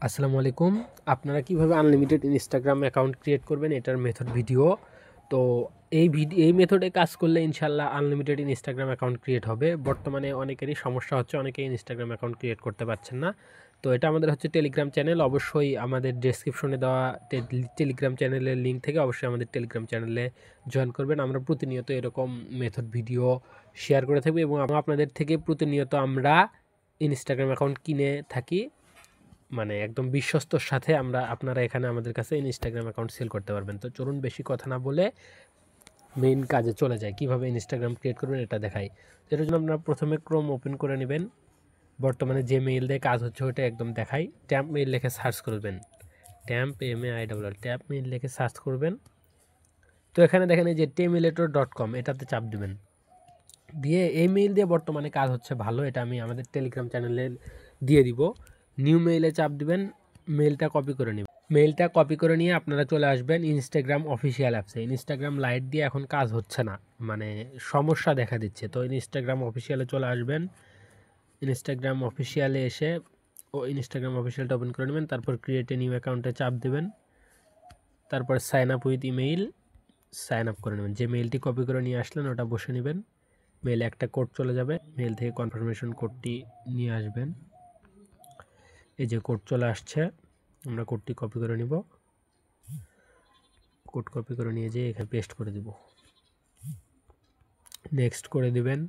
আসসালামু আলাইকুম। আপনারা কিভাবে আনলিমিটেড ইনস্টাগ্রাম অ্যাকাউন্ট ক্রিয়েট করবেন এটার মেথড ভিডিও। তো এই মেথডে কাজ করলে ইনশাআল্লাহ আনলিমিটেড ইনস্টাগ্রাম অ্যাকাউন্ট ক্রিয়েট হবে। বর্তমানে অনেকেরই সমস্যা হচ্ছে, অনেকেই ইনস্টাগ্রাম অ্যাকাউন্ট ক্রিয়েট করতে পারছেন না। তো এটা আমাদের হচ্ছে টেলিগ্রাম চ্যানেল। অবশ্যই আমাদের ডেসক্রিপশনে দেওয়া টেলিগ্রাম চ্যানেলের লিঙ্ক থেকে অবশ্যই আমাদের টেলিগ্রাম চ্যানেলে জয়েন করবেন। আমরা প্রতিনিয়ত এরকম মেথড ভিডিও শেয়ার করে থাকবো এবং আপনাদের থেকে প্রতিনিয়ত আমরা ইনস্টাগ্রাম অ্যাকাউন্ট কিনে থাকি। মানে একদম বিশ্বস্তর সাথে আপনারা এখানে আমাদের কাছে ইনস্টাগ্রাম অ্যাকাউন্ট সেল করতে পারবেন। তো চলুন বেশি কথা না বলে মেইন কাজে চলে যায়, কিভাবে ইনস্টাগ্রাম ক্রিয়েট করবেন এটা দেখাই। এটার জন্য আপনারা প্রথমে ক্রোম ওপেন করে নেবেন। বর্তমানে যে মেইল দিয়ে কাজ হচ্ছে ওটা একদম দেখাই। ট্যাম্প মেইল লিখে সার্চ করবেন, ট্যাম্প MAILL ট্যাম্প মেইল লিখে সার্চ করবেন। তো এখানে দেখেন এই যে টেমিলেটর.com এটাতে চাপ দিবেন। দিয়ে এই মেইল দিয়ে বর্তমানে কাজ হচ্ছে ভালো, এটা আমি আমাদের টেলিগ্রাম চ্যানেলে দিয়ে দিব। নিউ মেইলে চাপ দিবেন, মেইলটা কপি করে নেবেন। মেইলটা কপি করে নিয়ে আপনারা চলে আসবেন ইনস্টাগ্রাম অফিসিয়াল অ্যাপসে। ইনস্টাগ্রাম লাইট দিয়ে এখন কাজ হচ্ছে না, মানে সমস্যা দেখা দিচ্ছে। তো ইনস্টাগ্রাম অফিসিয়ালে চলে আসবেন। ইনস্টাগ্রাম অফিসিয়ালে এসে ইনস্টাগ্রাম অফিসিয়ালটা ওপেন করে নেবেন। তারপর ক্রিয়েট এ নিউ অ্যাকাউন্টে চাপ দেবেন। তারপর sign up with email sign up করে নেবেন। যে মেইলটি কপি করে নিয়ে আসলেন ওটা বসে নেবেন। মেইলে একটা কোড চলে যাবে, মেইল থেকে কনফার্মেশন কোডটি নিয়ে আসবেন। এই যে কোড চলে আসছে, আমরা কোডটি কপি করে নিব। কোড কপি করে নিয়ে যেয়ে এখানে পেস্ট করে দিব। নেক্সট করে দিবেন।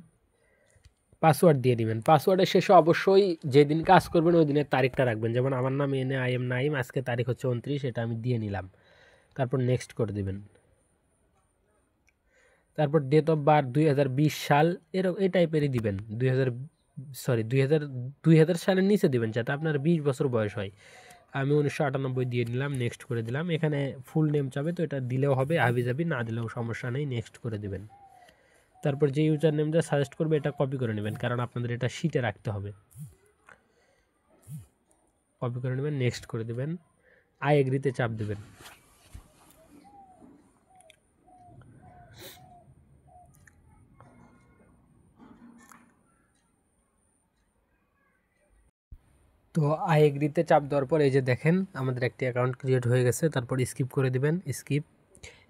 পাসওয়ার্ড দিয়ে দিবেন। পাসওয়ার্ডের শেষে অবশ্যই যেদিন কাজ করবেন ওই দিনের তারিখটা রাখবেন। যেমন আমার নাম NAIM নাইম, আজকে তারিখ হচ্ছে 29, এটা আমি দিয়ে নিলাম। তারপর নেক্সট করে দিবেন। তারপর ডেট অফ বার্থ 2020 সাল এই টাইপেরই দিবেন। 2000 সালের নিচে দিবেন যাতে আপনার 20 বছর বয়স হয়। আমি 1998 দিয়ে নিলাম, নেক্সট করে দিলাম। এখানে ফুল নেম চাবে, তো এটা দিলেও হবে, হাবিজাবি না দিলেও সমস্যা নেই, নেক্সট করে দিবেন। তারপর যে ইউজার নেমটা সাজেস্ট করবে এটা কপি করে নেবেন, কারণ আপনাদের এটা শিটে রাখতে হবে। কপি করে নেবেন, নেক্সট করে দেবেন। আই এগ্রিতে চাপ দেবেন। তো আই এগ্রিতে চাপ দেওয়ার পর এই যে দেখেন আমাদের একটি অ্যাকাউন্ট ক্রিয়েট হয়ে গেছে। তারপর স্কিপ করে দিবেন, স্কিপ,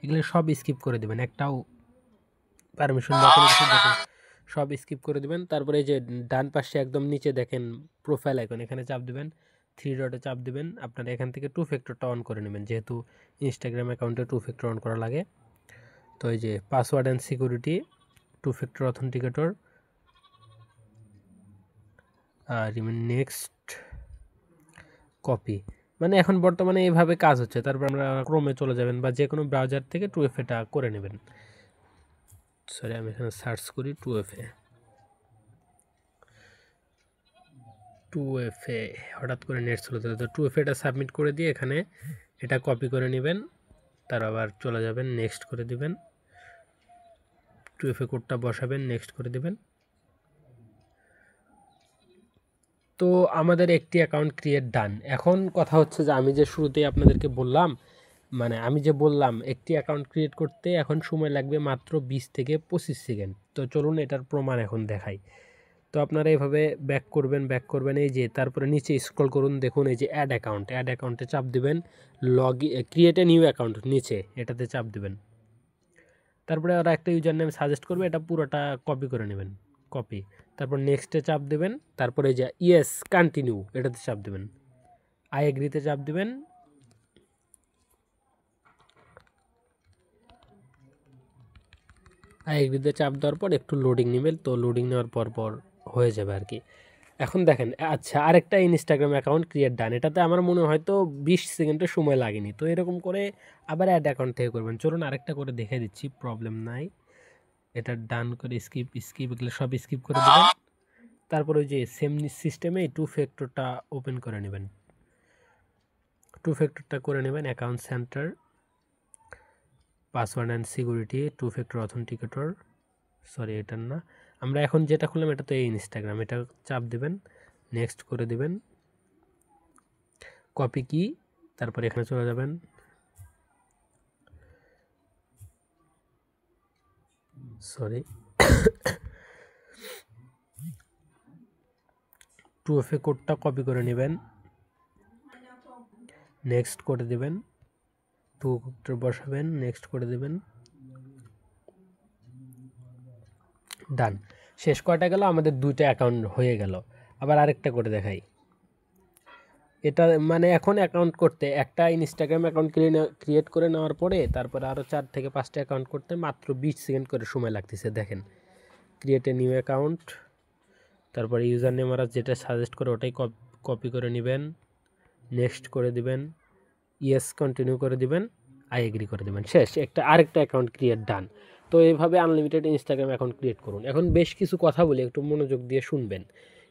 এগুলো সব স্কিপ করে দিবেন, একটাও পারমিশন সব স্কিপ করে দিবেন। তারপরে এই যে ডান পাশে একদম নিচে দেখেন প্রোফাইল আইকন, এখানে চাপ দিবেন, 3 ডটে চাপ দিবেন। আপনারা এখান থেকে 2 ফ্যাক্টরটা অন করে নেবেন, যেহেতু ইনস্টাগ্রাম অ্যাকাউন্টে 2 ফ্যাক্টর অন করা লাগে। তো এই যে password and security, 2 factor authenticator, আর নেক্সট কপি। মানে এখন বর্তমানে এইভাবে কাজ হচ্ছে। তারপর আমরা ক্রোমে চলে যাবেন বা যে কোনো ব্রাউজার থেকে 2FA করে নেবেন। সরি, আমি এখানে সার্চ করি 2FA, হঠাৎ করে নেট চলে যাবে। তো 2FAটা সাবমিট করে দিয়ে এখানে এটা কপি করে নেবেন। তার আবার চলে যাবেন, নেক্সট করে দিবেন। 2FA কোডটা বসাবেন, নেক্সট করে দিবেন। তো আমাদের একটি অ্যাকাউন্ট ক্রিয়েট ডান। এখন কথা হচ্ছে যে আমি যে শুরুতেই আপনাদেরকে বললাম, মানে আমি যে বললাম একটি অ্যাকাউন্ট ক্রিয়েট করতে এখন সময় লাগবে মাত্র 20 থেকে 25 সেকেন্ড। তো চলুন এটার প্রমাণ এখন দেখাই। তো আপনারা এভাবে ব্যাক করবেন এই যে, তারপরে নিচে স্ক্রল করুন, দেখুন এই যে অ্যাড অ্যাকাউন্টে চাপ দিবেন। ক্রিয়েট এ নিউ অ্যাকাউন্ট নিচে এটাতে চাপ দিবেন। তারপরে ওরা একটা ইউজার নেম সাজেস্ট করবে, এটা পুরোটা কপি করে নেবেন, কপি। তারপর নেক্সটে চাপ দেবেন। তারপরে যে ইয়েস কন্টিনিউ এটাতে চাপ দেবেন। আই এগ্রিতে চাপ দেবেন। আই এগ্রিতে চাপ দেওয়ার পর একটু লোডিং নেবেন। তো লোডিং নেওয়ার পর হয়ে যাবে আর কি। এখন দেখেন, আচ্ছা আরেকটা ইনস্টাগ্রাম অ্যাকাউন্ট ক্রিয়েট ডান। এটাতে আমার মনে হয় তো 20 সেকেন্ডের সময় লাগেনি। তো এরকম করে আবার অ্যাড অ্যাকাউন্ট থেকে করবেন। চলুন আরেকটা করে দেখে দিচ্ছি, প্রবলেম নাই। এটা ডান করে স্কিপ এগুলো সব স্কিপ করে দেবেন। তারপর ওই যে সেম সিস্টেমে 2 ফ্যাক্টরটা ওপেন করে নেবেন। 2 ফ্যাক্টরটা করে নেবেন, account centre, password and security, 2 factor authenticator, sorry এটার না। আমরা এখন যেটা খুললাম এটা তো এই ইনস্টাগ্রাম, এটা চাপ দেবেন, নেক্সট করে দেবেন, কপি কি, তারপর এখানে চলে যাবেন, সরি 2FA কোডটা কপি করে নেবেন। নেক্সট করে দেবেন, টু বসাবেন, নেক্সট করে দেবেন, ডান। শেষ কয়টা গেল? আমাদের 2টা অ্যাকাউন্ট হয়ে গেল। আবার আরেকটা করে দেখাই। এটা মানে এখন অ্যাকাউন্ট করতে একটা ইনস্টাগ্রাম অ্যাকাউন্ট ক্রিয়েট করে নেওয়ার পরে তারপরে আরও 4 থেকে 5টা অ্যাকাউন্ট করতে মাত্র 20 সেকেন্ড করে সময় লাগতেছে। দেখেন, ক্রিয়েট এ নিউ অ্যাকাউন্ট, তারপরে ইউজার নেম ওরা যেটা সাজেস্ট করে ওটাই কপি করে নেবেন, নেক্সট করে দিবেন, ইয়েস কন্টিনিউ করে দিবেন, আই এগ্রি করে দেবেন, শেষ। আরেকটা অ্যাকাউন্ট ক্রিয়েট, ডান। তো এইভাবে আনলিমিটেড ইনস্টাগ্রাম অ্যাকাউন্ট ক্রিয়েট করুন। এখন বেশ কিছু কথা বলি, একটু মনোযোগ দিয়ে শুনবেন।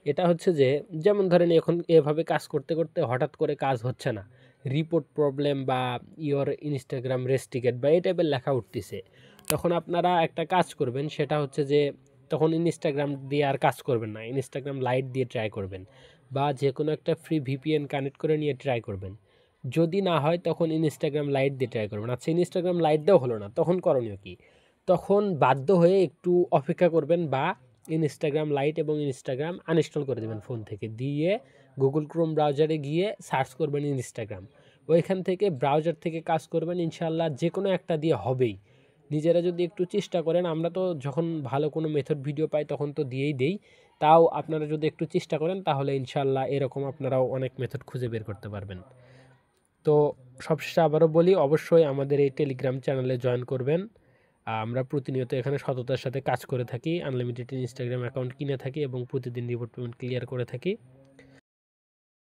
এটা হচ্ছে যে, যেমন ধরেন এখন এভাবে কাজ করতে করতে হঠাৎ করে কাজ হচ্ছে না, রিপোর্ট প্রবলেম বা ইওর ইনস্টাগ্রাম রেস্ট্রিকেট বা এই টাইপের লেখা উঠতেছে, তখন আপনারা একটা কাজ করবেন, সেটা হচ্ছে যে তখন ইনস্টাগ্রাম দিয়ে আর কাজ করবেন না, ইনস্টাগ্রাম লাইট দিয়ে ট্রাই করবেন বা যে কোনো একটা ফ্রি ভিপিএন কানেক্ট করে নিয়ে ট্রাই করবেন। যদি না হয় তখন ইনস্টাগ্রাম লাইট দিয়ে ট্রাই করবেন। আচ্ছা, ইনস্টাগ্রাম লাইট দেওয়া হলো না, তখন করণীয় কী? তখন বাধ্য হয়ে একটু অপেক্ষা করবেন বা ইনস্টাগ্রাম লাইট এবং ইনস্টাগ্রাম আনইনস্টল করে দেবেন ফোন থেকে, দিয়ে গুগল ক্রোম ব্রাউজারে গিয়ে সার্চ করবেন ইনস্টাগ্রাম, ওইখান থেকে ব্রাউজার থেকে কাজ করবেন, ইনশাল্লাহ যে কোনো একটা দিয়ে হবেই। নিজেরা যদি একটু চেষ্টা করেন, আমরা তো যখন ভালো কোনো মেথড ভিডিও পাই তখন তো দিয়েই দেই, তাও আপনারা যদি একটু চেষ্টা করেন তাহলে ইনশাল্লাহ এরকম আপনারাও অনেক মেথড খুঁজে বের করতে পারবেন। তো সবশেষে আবারও বলি, অবশ্যই আমাদের এই টেলিগ্রাম চ্যানেলে জয়েন করবেন। আমরা প্রতিনিয়ত এখানে সততার সাথে কাজ করে থাকি, আনলিমিটেড ইনস্টাগ্রাম অ্যাকাউন্ট কিনে থাকি এবং প্রতিদিন রিপোর্ট পেমেন্ট ক্লিয়ার করে থাকি।